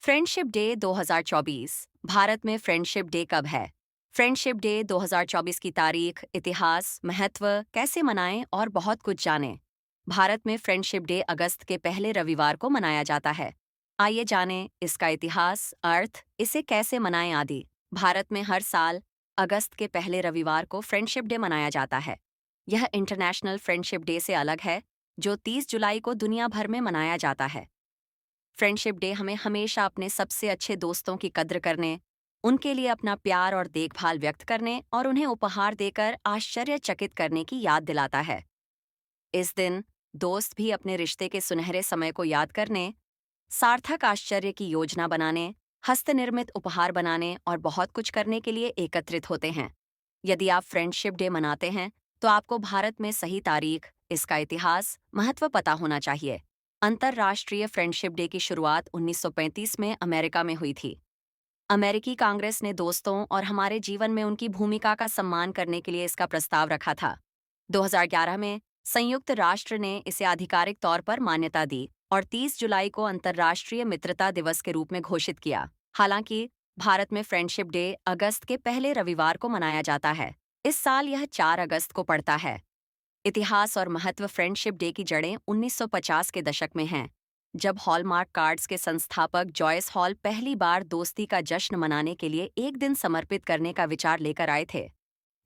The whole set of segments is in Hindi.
फ्रेंडशिप डे 2024 भारत में फ्रेंडशिप डे कब है? फ्रेंडशिप डे 2024 की तारीख, इतिहास, महत्व, कैसे मनाएं और बहुत कुछ जानें। भारत में फ्रेंडशिप डे अगस्त के पहले रविवार को मनाया जाता है। आइए जानें इसका इतिहास, अर्थ, इसे कैसे मनाएं आदि। भारत में हर साल अगस्त के पहले रविवार को फ्रेंडशिप डे मनाया जाता है। यह इंटरनेशनल फ्रेंडशिप डे से अलग है, जो 30 जुलाई को दुनिया भर में मनाया जाता है। फ्रेंडशिप डे हमें हमेशा अपने सबसे अच्छे दोस्तों की कद्र करने, उनके लिए अपना प्यार और देखभाल व्यक्त करने और उन्हें उपहार देकर आश्चर्यचकित करने की याद दिलाता है। इस दिन दोस्त भी अपने रिश्ते के सुनहरे समय को याद करने, सार्थक आश्चर्य की योजना बनाने, हस्तनिर्मित उपहार बनाने और बहुत कुछ करने के लिए एकत्रित होते हैं। यदि आप फ्रेंडशिप डे मनाते हैं, तो आपको भारत में सही तारीख, इसका इतिहास, महत्व पता होना चाहिए। अंतर्राष्ट्रीय फ्रेंडशिप डे की शुरुआत 1935 में अमेरिका में हुई थी। अमेरिकी कांग्रेस ने दोस्तों और हमारे जीवन में उनकी भूमिका का सम्मान करने के लिए इसका प्रस्ताव रखा था। 2011 में संयुक्त राष्ट्र ने इसे आधिकारिक तौर पर मान्यता दी और 30 जुलाई को अंतर्राष्ट्रीय मित्रता दिवस के रूप में घोषित किया। हालांकि भारत में फ्रेंडशिप डे अगस्त के पहले रविवार को मनाया जाता है। इस साल यह 4 अगस्त को पड़ता है। इतिहास और महत्व। फ्रेंडशिप डे की जड़ें 1950 के दशक में हैं, जब हॉलमार्क कार्ड्स के संस्थापक जॉयस हॉल पहली बार दोस्ती का जश्न मनाने के लिए एक दिन समर्पित करने का विचार लेकर आए थे।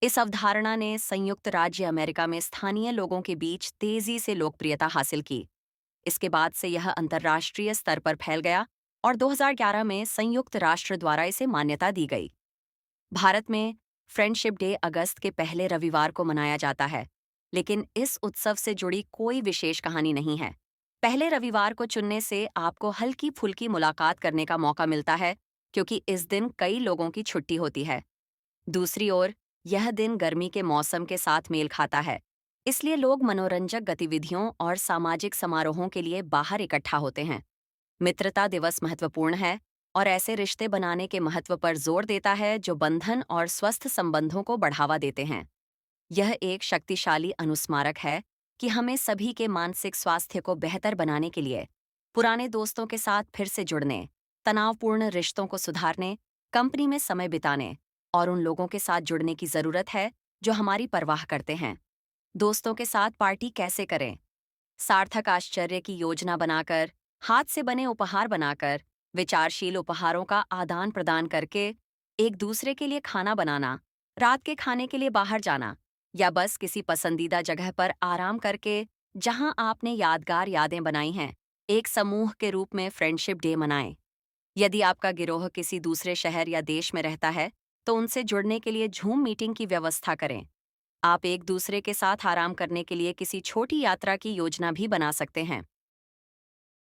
इस अवधारणा ने संयुक्त राज्य अमेरिका में स्थानीय लोगों के बीच तेजी से लोकप्रियता हासिल की। इसके बाद से यह अंतर्राष्ट्रीय स्तर पर फैल गया और 2011 में संयुक्त राष्ट्र द्वारा इसे मान्यता दी गई। भारत में फ्रेंडशिप डे अगस्त के पहले रविवार को मनाया जाता है, लेकिन इस उत्सव से जुड़ी कोई विशेष कहानी नहीं है। पहले रविवार को चुनने से आपको हल्की-फुल्की मुलाकात करने का मौका मिलता है, क्योंकि इस दिन कई लोगों की छुट्टी होती है। दूसरी ओर, यह दिन गर्मी के मौसम के साथ मेल खाता है, इसलिए लोग मनोरंजक गतिविधियों और सामाजिक समारोहों के लिए बाहर इकट्ठा होते हैं। मित्रता दिवस महत्वपूर्ण है और ऐसे रिश्ते बनाने के महत्व पर जोर देता है जो बंधन और स्वस्थ संबंधों को बढ़ावा देते हैं। यह एक शक्तिशाली अनुस्मारक है कि हमें सभी के मानसिक स्वास्थ्य को बेहतर बनाने के लिए पुराने दोस्तों के साथ फिर से जुड़ने, तनावपूर्ण रिश्तों को सुधारने, कंपनी में समय बिताने और उन लोगों के साथ जुड़ने की जरूरत है जो हमारी परवाह करते हैं। दोस्तों के साथ पार्टी कैसे करें? सार्थक आश्चर्य की योजना बनाकर, हाथ से बने उपहार बनाकर, विचारशील उपहारों का आदान प्रदान करके, एक दूसरे के लिए खाना बनाना, रात के खाने के लिए बाहर जाना या बस किसी पसंदीदा जगह पर आराम करके जहां आपने यादगार यादें बनाई हैं, एक समूह के रूप में फ्रेंडशिप डे मनाएं। यदि आपका गिरोह किसी दूसरे शहर या देश में रहता है, तो उनसे जुड़ने के लिए ज़ूम मीटिंग की व्यवस्था करें। आप एक दूसरे के साथ आराम करने के लिए किसी छोटी यात्रा की योजना भी बना सकते हैं।